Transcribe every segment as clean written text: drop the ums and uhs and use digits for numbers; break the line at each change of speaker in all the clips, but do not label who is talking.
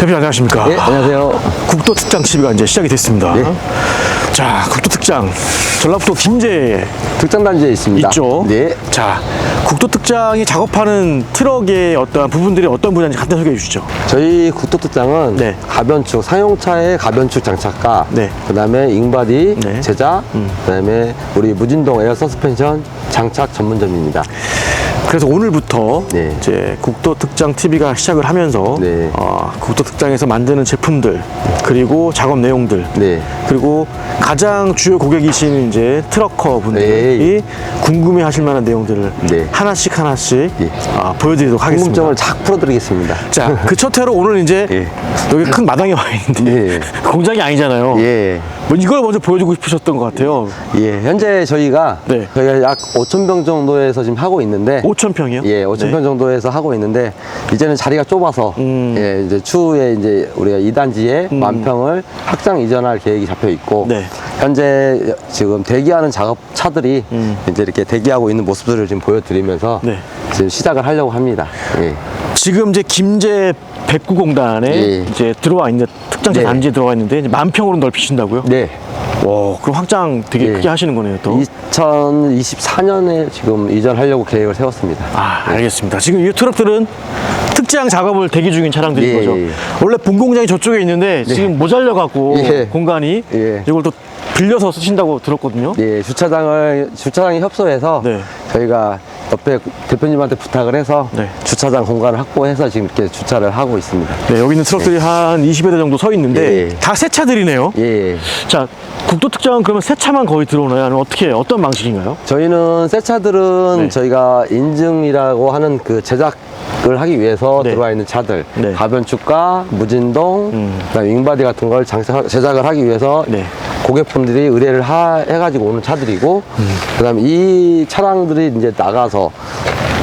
대표님 안녕하십니까?
네, 안녕하세요.
국도 특장 TV가 이제 시작이 됐습니다.
네.
자, 국도 특장 전라북도 김제에
특장 단지에 있습니다.
있죠.
네.
자, 국도 특장이 작업하는 트럭의 어떠한 부분들이 어떤 분야인지 간단히 소개해 주시죠.
저희 국도 특장은
네.
가변축, 상용차의 가변축 장착과
네.
그다음에 잉바디
네.
제작, 그다음에 우리 무진동 에어 서스펜션 장착 전문점입니다.
그래서 오늘부터
네.
이제 국도 특장 TV가 시작을 하면서
네.
국도 특장에서 만드는 제품들 그리고 작업 내용들
네.
그리고 가장 주요 고객이신 이제 트럭커 분들이 궁금해하실 만한 내용들을
네.
하나씩
예.
보여드리도록 하겠습니다.
궁금증을 착 풀어드리겠습니다.
자, 그 첫 회로 오늘 이제
예.
여기 큰 마당에 와 있는데
예.
공장이 아니잖아요.
예.
뭐 이걸 먼저 보여주고 싶으셨던 것 같아요.
예. 현재 저희가
네.
약 5,000평 정도에서 지금 하고 있는데
5,000평이요?
예, 5,000평 정도에서 하고 있는데 이제는 자리가 좁아서 예, 이제 추후에 이제 우리가 2단지에 10,000평을 확장 이전할 계획이 잡혀 있고
네.
현재 지금 대기하는 작업차들이 이제 이렇게 대기하고 있는 모습들을 지금 보여드리면서
네.
지금 시작을 하려고 합니다. 예.
지금 이제 김제 백구공단에
예.
이제 들어와 있는 특장차
네.
단지에 들어와 있는데 이제 10,000평으로 넓히신다고요?
네.
와, 그럼 확장 되게
예.
크게 하시는 거네요, 또.
2024년에 지금 이전하려고 계획을 세웠습니다.
알겠습니다. 지금 이 트럭들은 특장 작업을 대기 중인 차량들인
예,
거죠.
예.
원래 본공장이 저쪽에 있는데 지금 모자려 갖고
예.
공간이
예.
이걸 또 빌려서 쓰신다고 들었거든요.
예, 주차장에 협소해서
네.
저희가 옆에 대표님한테 부탁을 해서
네.
주차장 공간을 확보해서 지금 이렇게 주차를 하고 있습니다.
네, 여기 있는 트럭들이 한 20여 대 정도 서 있는데
예.
다 새 차들이네요.
예,
자, 국도 특장은 그러면 새 차만 거의 들어오나요? 아니면 어떤 방식인가요?
저희는 새 차들은
네.
저희가 인증이라고 하는 그 제작을 하기 위해서
네.
들어와 있는 차들,
네.
가변축과 무진동, 그다음에 윙바디 같은 걸 제작을 하기 위해서
네.
고객분들이 의뢰를 해가지고 오는 차들이고, 그다음에 이 차량들이 이제 나가서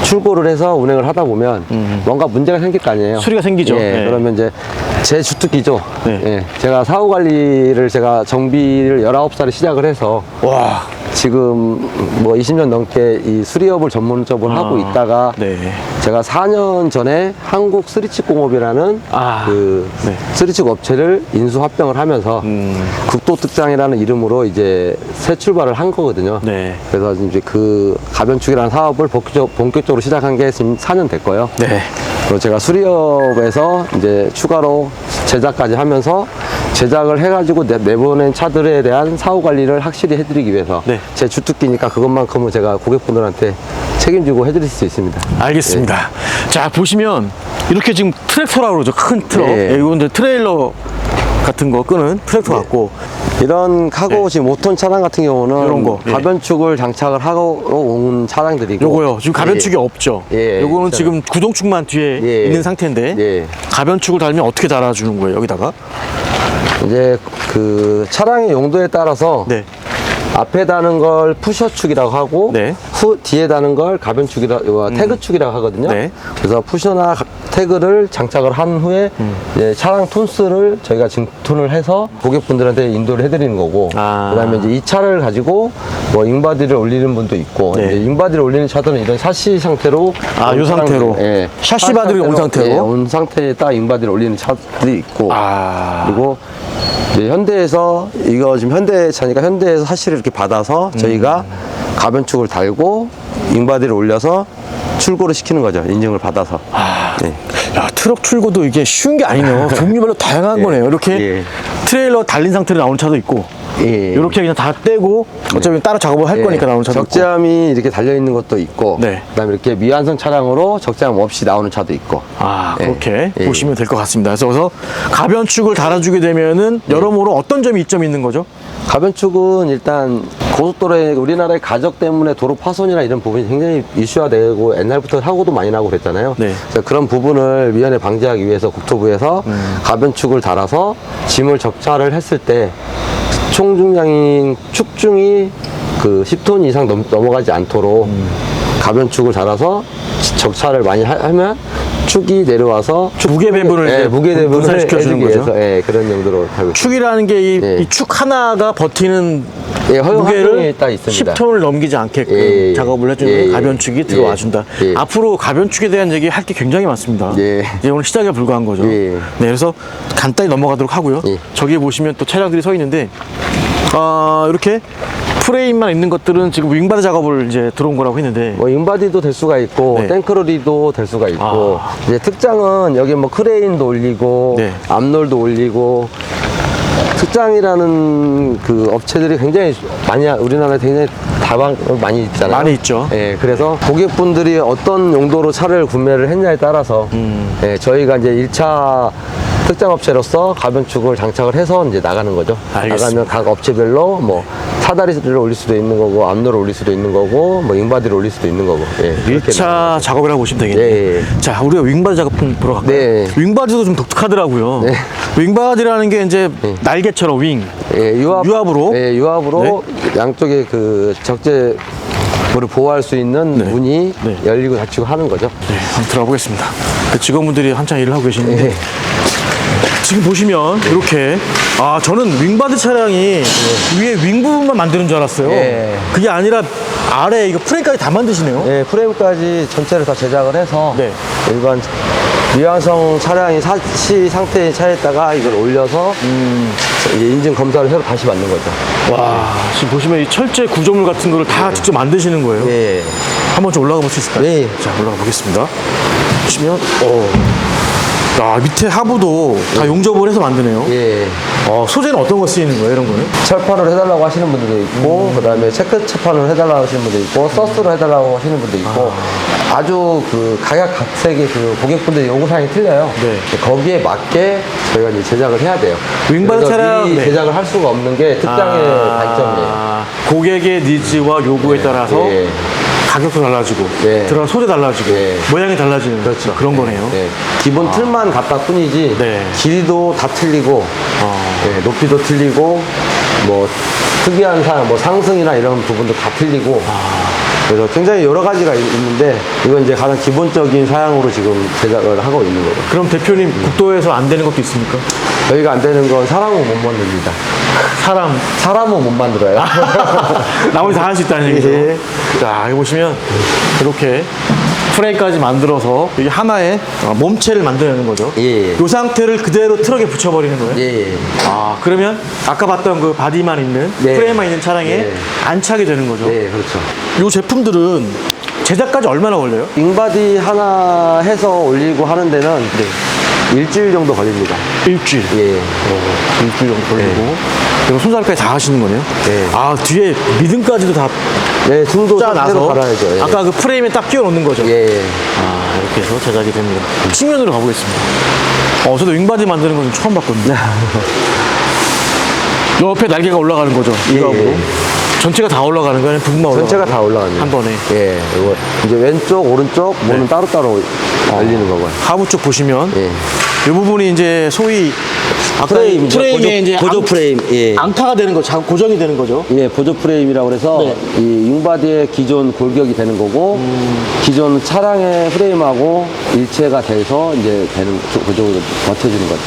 출고를 해서 운행을 하다 보면 뭔가 문제가 생길 거 아니에요.
수리가 생기죠.
예,
네.
그러면 이제 제 주특기죠.
네.
예, 제가 사후 관리를 제가 정비를 19살에 시작을 해서
와.
지금 뭐 20년 넘게 이 수리업을 전문적으로 하고 있다가
네.
제가 4년 전에 한국 스리칩 공업이라는 그
네.
스리칩 업체를 인수 합병을 하면서 국도 특장이라는 이름으로 이제 새 출발을 한 거거든요.
네.
그래서 이제 그 가변축이라는 사업을 본격적으로 시작한 게 지금 4년 됐고요.
네.
그리고 제가 수리업에서 이제 추가로 제작까지 하면서 제작을 해가지고 내보낸 차들에 대한 사후 관리를 확실히 해드리기 위해서
네.
제 주특기니까 그것만큼은 제가 고객분들한테 책임지고 해드릴 수 있습니다.
알겠습니다. 자, 보시면 이렇게 지금 트랙터라고 그러죠. 큰 트럭.
네.
예, 이건 이제 트레일러 같은 거 끄는 트랙터 같고.
이런 카고
네.
지금 5톤 차량 같은 경우는
이런 거, 예.
가변축을 장착을 하고 온 차량들이고
요거요. 지금 가변축이 없죠.
예.
요거는 지금 구동축만 뒤에
예.
있는 상태인데
예.
가변축을 달면 어떻게 달아주는 거예요, 여기다가?
이제 그 차량의 용도에 따라서
네.
앞에 다는 걸 푸셔축이라고 하고
네.
뒤에 다는 걸 가변축이라고 태그축이라고 하거든요.
네.
그래서 푸셔나 태그를 장착을 한 후에 이제 차량 톤수를 저희가 증톤을 해서 고객분들한테 인도를 해드리는 거고, 그다음에 이제 이 차를 가지고 뭐 잉바디를 올리는 분도 있고,
네.
이제 잉바디를 올리는 차들은 이런 샤시 상태로
요 상태로.
예,
샤시 바디를 온 상태로?
예, 온 상태에다 잉바디를 올리는 차들이 있고, 그리고 이제 현대에서 이거 지금 현대차니까 현대에서 사실을 이렇게 받아서 저희가 가변축을 달고 잉바디를 올려서 출고를 시키는 거죠. 인증을 받아서. 네.
야, 트럭 출고도 이게 쉬운 게 아니네요. 종류별로 다양한 거네요. 이렇게
예.
트레일러 달린 상태로 나오는 차도 있고,
예.
이렇게 그냥 다 떼고 어차피 따로 작업을 할 거니까 나오는 차도 있고.
적재함이 이렇게 달려있는 것도 있고,
네.
그다음에 이렇게 미완성 차량으로 적재함 없이 나오는 차도 있고.
그렇게
예.
보시면 될 것 같습니다. 그래서 가변축을 달아주게 되면은 여러모로 어떤 점이 이점이 있는 거죠?
가변축은 일단 고속도로에 우리나라의 가적 때문에 도로 파손이나 이런 부분이 굉장히 이슈화되고 옛날부터 사고도 많이 나고 그랬잖아요.
네.
그래서 그런 부분을 미연에 방지하기 위해서 국토부에서 가변축을 달아서 짐을 적차를 했을 때 총중량인 축중이 그 10톤 이상 넘어가지 않도록 가변축을 달아서 적차를 많이 하면 축이 내려와서
무게 배분을 이제
무게 배분을
분산시켜주는
해주기
거죠.
위해서 그런 용도로 달고 있습니다.
축이라는 게 이
예.
축 하나가 버티는
허용
무게를
활동이 딱 있습니다.
10톤을 넘기지 않게끔
예.
작업을 해주는
예.
가변축이 들어와 준다.
예.
앞으로 가변축에 대한 얘기 할 게 굉장히 많습니다.
예.
이제 오늘 시작에 불과한 거죠.
예.
네, 그래서 간단히 넘어가도록 하고요.
예.
저기 보시면 또 차량들이 서 있는데 이렇게 프레임만 있는 것들은 지금 윙바드 작업을 이제 들어온 거라고 했는데
뭐 윙바디도 될 수가 있고
네.
탱크로리도 될 수가 있고 이제 특장은 여기 뭐 크레인도 올리고
네.
앞롤도 올리고 특장이라는 그 업체들이 굉장히 많이 우리나라에 굉장히 다방 많이 있잖아요.
많이 있죠.
예, 그래서 고객분들이 어떤 용도로 차를 구매를 했냐에 따라서 예, 저희가 이제 1차 특장 업체로서 가변축을 장착을 해서 이제 나가는 거죠.
알겠습니다.
나가면 각 업체별로 뭐 사다리를 올릴 수도 있는 거고 앞로를 올릴 수도 있는 거고 뭐 윙바디를 올릴 수도 있는 거고. 예, 그렇게
1차 작업이라고 보시면 되겠네요.
예, 예.
자, 우리가 윙바디 작업 좀 보러 갈까요?
네.
윙바디도 좀 독특하더라고요.
네.
윙바디라는 게 이제 날개처럼 윙.
예, 유압으로
네.
양쪽에 그 적재물을 보호할 수 있는 문이
네.
열리고 닫히고 하는 거죠.
네, 한번 들어가 보겠습니다. 그 직원분들이 한창 일을 하고 계시는데
네.
지금 보시면 이렇게 저는 윙바디 차량이 위에 윙 부분만 만드는 줄 알았어요.
네.
그게 아니라 아래 이거 프레임까지 다 만드시네요.
예, 프레임까지 전체를 다 제작을 해서
네.
일반 미완성 차량이 사시 상태의 차에다가 이걸 올려서 이제 인증 검사를 해서 다시 받는 거죠.
와, 지금 보시면 이 철제 구조물 같은 거를 다 직접 만드시는 거예요.
예.
한번 좀 올라가 볼 수 있을까요?
네.
자, 올라가 보겠습니다. 보시면, 밑에 하부도 다 용접을 해서 만드네요.
예.
소재는 어떤 거 쓰이는 거예요, 이런 거는?
철판을 해달라고 하시는 분들도 있고, 그 다음에 체크 철판을 해달라고 하시는 분도 있고, 서스를 해달라고 하시는 분도 있고, 아주 그 각양각색의 그 고객분들의 요구사항이 틀려요.
네.
거기에 맞게 저희가 이제 제작을 해야 돼요.
윙바디
그래서
차량,
미리
네.
제작을 할 수가 없는 게 특장의 단점이에요.
고객의 니즈와 요구에 따라서
예.
가격도 달라지고,
네.
들어간 소재 달라지고,
네.
모양이 달라지는
그렇죠.
그런 거네요.
네. 기본 틀만 갖다 뿐이지
네.
길이도 다 틀리고 네, 높이도 틀리고 뭐 특이한 뭐 상승이나 이런 부분도 다 틀리고 그래서 굉장히 여러 가지가 있는데 이건 이제 가장 기본적인 사양으로 지금 제작을 하고 있는 거죠.
그럼 대표님, 국도에서 안 되는 것도 있습니까?
저희가 안 되는 건 사람은 못 만듭니다. 사람은 못 만들어요.
나머지 다 할 수 있다는 얘기죠.
예.
자, 여기 보시면 이렇게 프레임까지 만들어서 이게 하나의 몸체를 만들어내는 거죠.
예.
이 상태를 그대로 트럭에 붙여버리는 거예요.
예.
그러면 아까 봤던 그 바디만 있는
네.
프레임만 있는 차량에
네.
안착이 되는 거죠.
네, 그렇죠.
이 제품들은 제작까지 얼마나 걸려요?
윙바디 하나 해서 올리고 하는 데는 일주일 정도 걸립니다.
일주일.
예.
일주일 정도 걸리고. 그리고 손잡이까지 다 하시는 거네요?
네.
뒤에 미등까지도 다
네, 등도
짜놔서
새로 갈아야죠. 예.
아까 그 프레임에 딱 끼워 놓는 거죠?
예.
이렇게 해서 제작이 됩니다. 측면으로 가보겠습니다. 저도 윙바디 만드는 건 처음 봤거든요. 옆에 날개가 올라가는 거죠.
예,
이거하고.
예.
전체가 다 올라가는 거예요? 부분만 올라가는
전체가
거예요?
다 올라갑니다.
한 번에.
예. 이거 이제 왼쪽, 오른쪽, 문은 따로따로 열리는 거고요.
하부 쪽 보시면
예.
이 부분이 이제 소위 아까
프레임이죠.
프레임에 이제
보조 프레임. 예.
앙카가 되는 거죠. 고정이 되는 거죠.
예, 보조 프레임이라고 해서
네.
이 윙바디의 기존 골격이 되는 거고 기존 차량의 프레임하고 일체가 돼서 이제 되는 그쪽으로 버텨주는 거죠.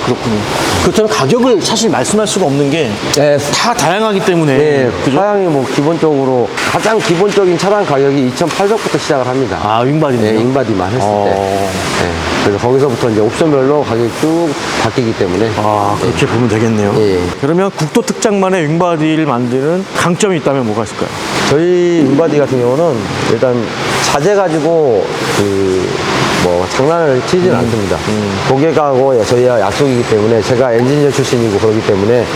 그렇군요. 그렇다면 가격을 사실 말씀할 수가 없는 게
예,
다 다양하기 때문에.
네,
그죠?
사양이 뭐 기본적으로 가장 기본적인 차량 가격이 2,800부터 시작을 합니다.
윙바디는.
네, 윙바디만 했을 때. 네, 그래서 거기서부터 이제 옵션별로 가격이 쭉 바뀌기 때문에.
그렇게 보면 되겠네요.
예.
그러면 국도 특장만의 윙바디를 만드는 강점이 있다면 뭐가 있을까요?
저희 윙바디 같은 경우는 일단 자재 가지고 뭐 장난을 치지는 않습니다. 고객하고 저희와 약속이기 때문에 제가 엔지니어 출신이고 그렇기 때문에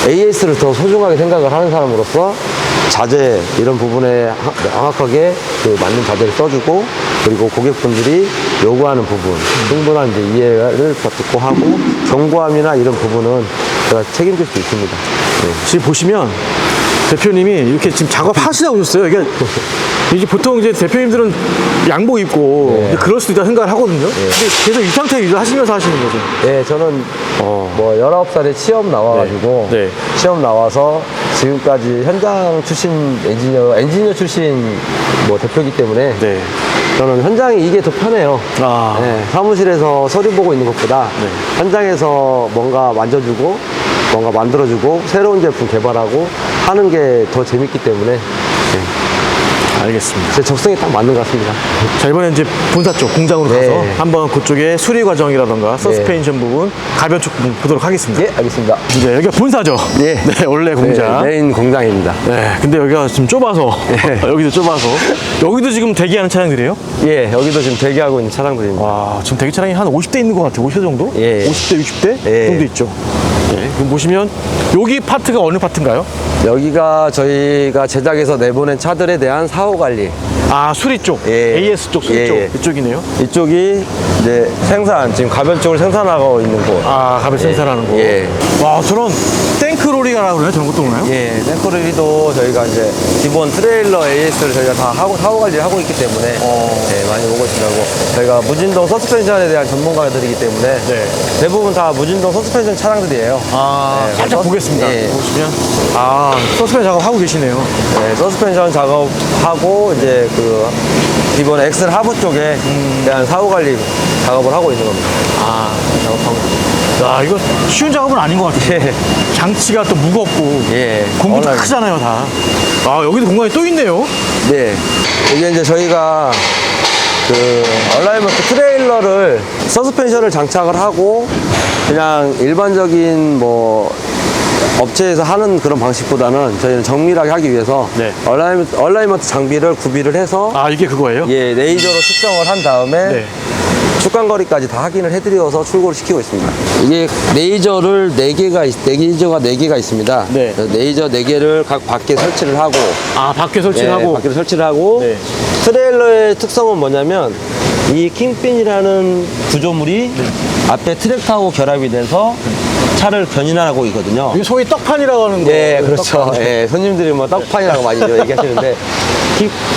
AS를 더 소중하게 생각을 하는 사람으로서 자재 이런 부분에 정확하게 그 맞는 자재를 써주고 그리고 고객분들이 요구하는 부분 충분한 이제 이해를 듣고 하고 경고함이나 이런 부분은 제가 책임질 수 있습니다.
지금 보시면 대표님이 이렇게 지금 작업하시다 오셨어요. 이게 보통 이제 대표님들은 양복 입고 이제 그럴 수도 있다 생각을 하거든요. 근데 계속 이 상태 일을 하시면서 하시는 거죠.
네, 저는 뭐 19살에 취업 나와가지고
네.
취업 나와서 지금까지 현장 출신 엔지니어 출신 뭐 대표이기 때문에
네.
저는 현장이 이게 더 편해요.
아.
네, 사무실에서 서류 보고 있는 것보다
네.
현장에서 뭔가 만져주고 뭔가 만들어주고 새로운 제품 개발하고 하는 게 더 재밌기 때문에
알겠습니다.
제 적성에 딱 맞는 것 같습니다.
자, 이번에 이제 본사 쪽 공장으로
네.
가서 한번 그쪽에 수리 과정이라던가 서스펜션 부분, 가변축 부분 보도록 하겠습니다.
예, 알겠습니다.
이제 여기가 본사죠?
예.
네, 원래 공장.
네, 메인 공장입니다.
네, 근데 여기가 좀 좁아서 여기도 좁아서 여기도 지금 대기하는 차량들이에요?
예, 여기도 지금 대기하고 있는 차량들입니다.
와, 지금 대기 차량이 한 50대 있는 것 같아요. 50대 정도?
예.
50대, 60대
예.
정도 있죠. 네, 그럼 보시면 여기 파트가 어느 파트인가요?
여기가 저희가 제작해서 내보낸 차들에 대한 사후 관리.
아, 수리 쪽,
예.
AS 쪽, 수리
예,
쪽
예.
이쪽이네요.
이쪽이 이제 생산, 지금 가변쪽을 생산하고 있는 곳.
아, 가변 생산하는 거.
예.
와, 저런 탱크로리가라고 그러나요? 저런 것도 그러나요?
예, 탱크로리도 저희가 이제 기본 트레일러 AS를 저희가 다 하고 사후 관리를 하고 있기 때문에 예, 많이 오고 있더라고. 저희가 무진동 서스펜션에 대한 전문가들이기 때문에
네.
대부분 다 무진동 서스펜션 차량들이에요.
아,
네,
살짝
서스-
보겠습니다.
예.
보시면 아, 서스펜 작업하고 계시네요.
네, 서스펜션 작업하고 이제 그 기본 엑셀 하부 쪽에 대한 사후 관리 작업을 하고 있는 겁니다.
아, 작업하고. 야, 이거 쉬운 작업은 아닌 것 같아요.
예.
장치가 또 무겁고
예.
공구도
워낙-
크잖아요, 다. 아, 여기도 공간이 또 있네요.
네. 이게 이제 저희가 그 얼라이먼트 트레일러를 서스펜션을 장착을 하고 그냥 일반적인 뭐 업체에서 하는 그런 방식보다는 저희는 정밀하게 하기 위해서
네.
얼라이먼트 장비를 구비를 해서
아, 이게 그거예요?
예, 레이저로 측정을 한 다음에
네.
축간거리까지 다 확인을 해드려서 출고를 시키고 있습니다. 이게 레이저를 4개가, 레이저가 4개가 있습니다.
네.
레이저 4개를 각 밖에 설치를 하고
아, 밖에 설치를
예,
하고.
밖에 설치를 하고
네.
트레일러의 특성은 뭐냐면 이 킹핀이라는 구조물이 앞에 트랙타하고 결합이 돼서 차를 견인하고 있거든요.
이게 소위 떡판이라고 하는 거.
예, 그렇죠.
떡판.
예, 손님들이 뭐 떡판이라고 많이 얘기하시는데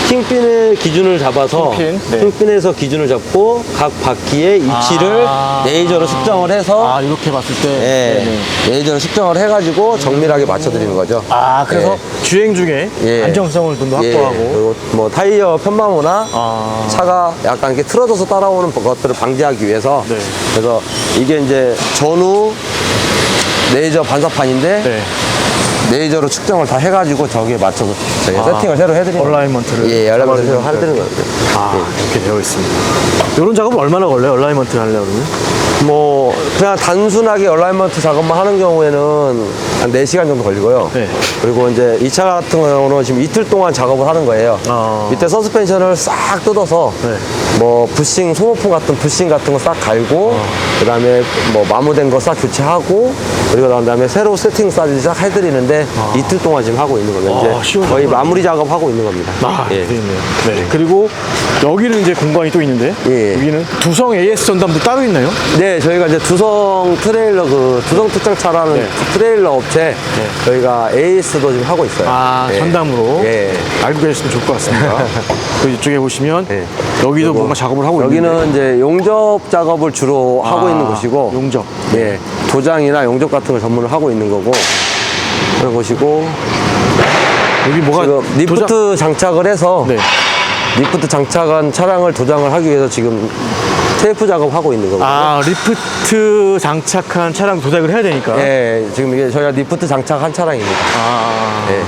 킹핀의 기준을 잡아서
킹핀, 네.
킹핀에서 기준을 잡고 각 바퀴의 위치를
아.
레이저로 측정을 해서
아, 이렇게 봤을 때.
예,
네네.
레이저로 측정을 해가지고 정밀하게 맞춰드리는 거죠.
아, 그래서 주행 중에
예.
안정성을 좀 더
예,
확보하고.
그리고 뭐 타이어 편마모나
아.
차가 약간 이렇게 틀어져서 따라오는 것들을 방지하기 위해서
네.
그래서 이게 이제 전후 레이저 반사판인데
네.
레이저로 측정을 다 해가지고 저기에 맞춰서 저희가 세팅을 새로 해드리는 거예요.
얼라이먼트를
예, 얼라이먼트를 새로
잡아주는
해드리는 거예요.
아, 이렇게 되어 있습니다. 이런 작업은 얼마나 걸려요? 얼라이먼트 하려면?
뭐 그냥 단순하게 얼라이먼트 작업만 하는 경우에는 한 4시간 정도 걸리고요.
네.
그리고 이제 이 차 같은 경우는 지금 이틀 동안 작업을 하는 거예요.
아.
밑에 서스펜션을 싹 뜯어서
네.
뭐 부싱, 소모품 같은 부싱 같은 거 싹 갈고 그다음에 뭐 마모된 거 싹 교체하고 그리고 난 다음에 새로 세팅까지 싹 해드리는데 이틀 동안 지금 하고 있는 거예요.
아,
이제
쉬운
거의
작업은
마무리 작업하고 있는 겁니다.
아,
예.
되어 있네요. 네. 그리고 여기는 이제 공간이 또 있는데
예.
여기는 두성 AS 전담도 따로 있나요?
네, 저희가 이제 두성 트레일러 두성 특장차라는
네.
트레일러 업체 저희가 AS도 지금 하고 있어요.
아,
예.
전담으로
예.
알고 계셨으면 좋을 것 같습니다. 그리고 이쪽에 보시면
예.
여기도 뭔가 작업을 하고 있는데
여기는 이제 용접 작업을 주로 하고
아,
있는 곳이고
용접.
예, 도장이나 용접 같은 걸 전문을 하고 있는 거고 그걸 보시고
여기 뭐가
지금 리프트
도장-
장착을 해서
네.
리프트 장착한 차량을 도장을 하기 위해서 지금 테이프 작업하고 있는 거거든요.
아, 리프트 장착한 차량 도작을 해야 되니까.
예, 지금 이게 저희가 리프트 장착한 차량입니다.
아,
예.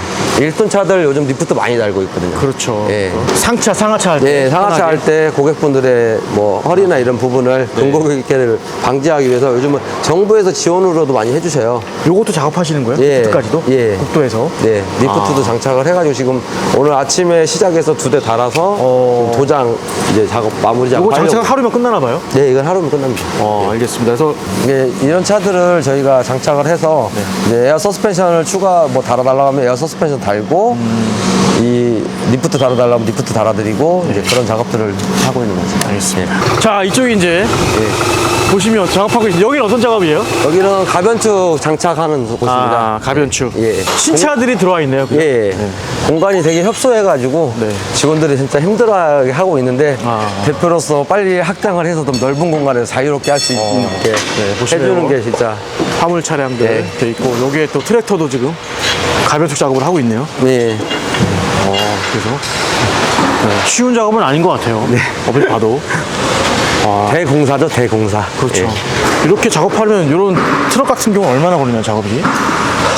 1톤 차들 요즘 리프트 많이 달고 있거든요.
그렇죠.
예.
상차, 상하차 할 때.
예, 상하차 할 때 고객분들의 뭐 허리나 이런 부분을
네.
근고객계를 방지하기 위해서 요즘은 정부에서 지원으로도 많이 해주셔요.
요것도 작업하시는 거예요?
예.
리프트까지도?
예.
국도에서?
네, 리프트도 장착을 해가지고 지금 오늘 아침에 시작해서 2대 달아서 도장 이제 작업 마무리 작업.
요거 장착은 하루면 끝나나 봐요?
네, 이건 하루면 끝납니다.
알겠습니다. 그래서
이게 이런 차들을 저희가 장착을 해서 이제 에어 서스펜션을 뭐 달아달라고 하면 에어 서스펜션 달고 이 리프트 달아달라면 리프트 달아드리고 이제 그런 작업들을 하고 있는 거죠.
알겠습니다. 자, 이쪽이 이제 보시면 작업하고 계신 여기는 어떤 작업이에요?
여기는 가변축 장착하는 곳입니다.
아, 가변축.
예.
신차들이 들어와 있네요. 그죠?
예, 공간이 되게 협소해가지고
네.
직원들이 진짜 힘들어하게 하고 있는데
아.
대표로서 빨리 확장을 해서 좀 넓은 공간에서 자유롭게 할 수 있게
보시네요.
해주는 게 진짜
화물 차량들
네.
돼 있고 여기에 또 트랙터도 지금 가변축 작업을 하고 있네요.
예.
그래서 쉬운 작업은 아닌 것 같아요. 어디 봐도.
대공사죠, 대공사.
그렇죠.
예.
이렇게 작업하면 이런 트럭 같은 경우는 얼마나 걸리나요, 작업이?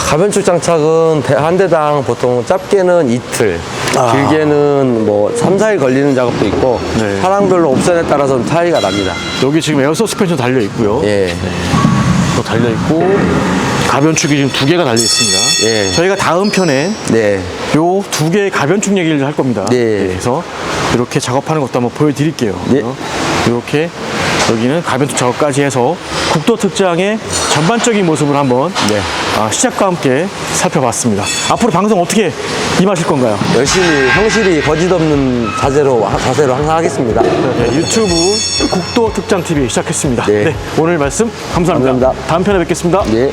가변축 장착은 한 대당 보통 짧게는 이틀, 길게는 뭐 3, 4일 걸리는 작업도 있고
네.
차량별로 옵션에 따라서는 차이가 납니다.
여기 지금 에어 서스펜션 달려 있고요.
예.
또 달려 있고 가변축이 지금 2개가 달려 있습니다.
예.
저희가 다음 편에
네.
요 2개의 가변축 얘기를 할 겁니다.
네.
그래서 이렇게 작업하는 것도 한번 보여드릴게요.
네.
이렇게 여기는 가변축 작업까지 해서 국도 특장의 전반적인 모습을 한번
네.
시작과 함께 살펴봤습니다. 앞으로 방송 어떻게 임하실 건가요?
열심히 성실히 거짓 없는 자세로 항상 하겠습니다.
네, 유튜브 국도 특장 TV 시작했습니다.
네.
오늘 말씀 감사합니다.
감사합니다.
다음 편에 뵙겠습니다.
예.